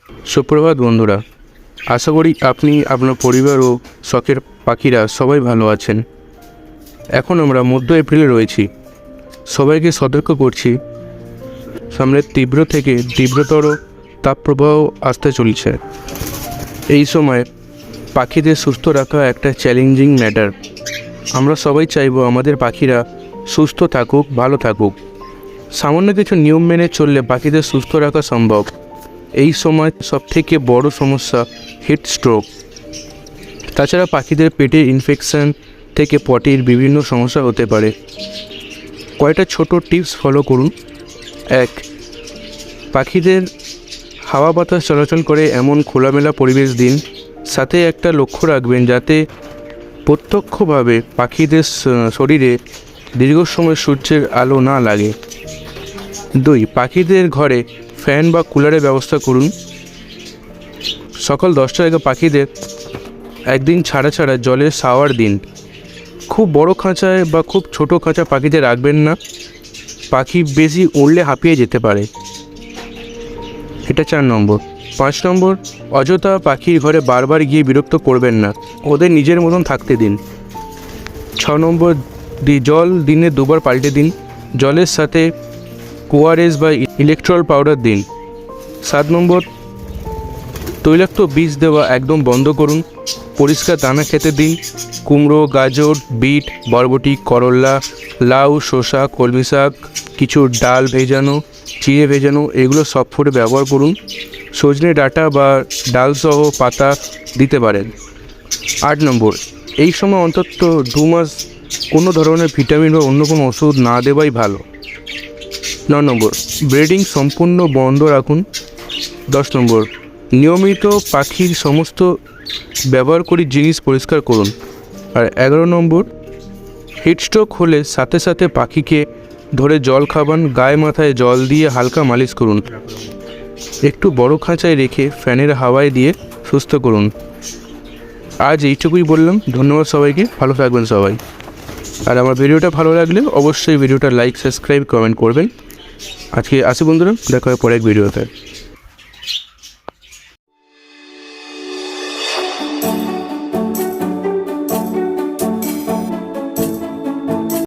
সুপ্রভাত বন্ধুরা, আশা করি আপনি আপনার পরিবার ও শখের পাখিরা সবাই ভালো আছেন। এখন আমরা মধ্য এপ্রিলে রয়েছি। সবাইকে সতর্ক করছি, সামনে তীব্র থেকে তীব্রতর তাপপ্রবাহ আসতে চলছে। এই সময় পাখিদের সুস্থ রাখা একটা চ্যালেঞ্জিং ম্যাটার। আমরা সবাই চাইবো আমাদের পাখিরা সুস্থ থাকুক, ভালো থাকুক। সামান্য কিছু নিয়ম মেনে চললে পাখিদের সুস্থ রাখা সম্ভব। এই সময় সবথেকে বড় সমস্যা হিট স্ট্রোক। তাছাড়া পাখিদের পেটে ইনফেকশন থেকে পটির বিভিন্ন সমস্যা হতে পারে। কয়েকটা ছোট টিপস ফলো করুন। 1. পাখিদের হাওয়া বাতাস চলাচল করে এমন খোলামেলা পরিবেশ দিন। সাথে একটা লক্ষ্য রাখবেন যাতে প্রত্যক্ষভাবে পাখিদের শরীরে দীর্ঘ সময় সূর্যের আলো না লাগে। 2. পাখিদের ঘরে ফ্যান বা কুলারের ব্যবস্থা করুন। সকাল 10টার আগে পাখিদের একদিন ছাড়া ছাড়া জলের শাওয়ার দিন। খুব বড় খাঁচায় বা খুব ছোট খাঁচা পাখিদের রাখবেন না, পাখি বেশি উড়লে হাঁপিয়ে যেতে পারে। এটা 4 নম্বর। 5 নম্বর, অযথা পাখির ঘরে বারবার গিয়ে বিরক্ত করবেন না, ওদের নিজের মতন থাকতে দিন। 6 নম্বর, জল দিনে 2বার পাল্টে দিন। জলের সাথে ওআরএস বা ইলেকট্রল পাউডার দিন। 7 নম্বর, তৈলাক্ত বীজ দেওয়া একদম বন্ধ করুন। পরিষ্কার দানা খেতে দিন। কুমড়ো, গাজর, বিট, বরবটি, করলা, লাউ, শসা, কলমি শাক, কিছু ডাল ভেজানো, চিড়ে ভেজানো, এগুলো সব ফুডে ব্যবহার করুন। সজনে ডাঁটা বা ডালসহ পাতা দিতে পারেন। 8 নম্বর, এই সময় অন্তত 2 মাস কোনো ধরনের ভিটামিন বা অন্য কোনো ওষুধ না দেওয়াই ভালো। 9 নম্বর, ব্রিডিং সম্পূর্ণ বন্ধ রাখুন। 10 নম্বর, নিয়মিত পাখির সমস্ত ব্যবহারকারী জিনিস পরিষ্কার করুন। আর 11 নম্বর, হিটস্ট্রোক হলে সাথে সাথে পাখিকে ধরে জল খাওয়ান, গায়ে মাথায় জল দিয়ে হালকা মালিশ করুন। একটু বড় খাঁচায় রেখে ফ্যানের হাওয়ায় দিয়ে সুস্থ করুন। আজ এইটুকুই বললাম। ধন্যবাদ সবাইকে, ভালো থাকবেন সবাই। আর আমার ভিডিওটা ভালো লাগলে অবশ্যই ভিডিওটা লাইক, সাবস্ক্রাইব, কমেন্ট করবেন। আজকে আসি বন্ধুরা, দেখা হয় পরে এক ভিডিওতে।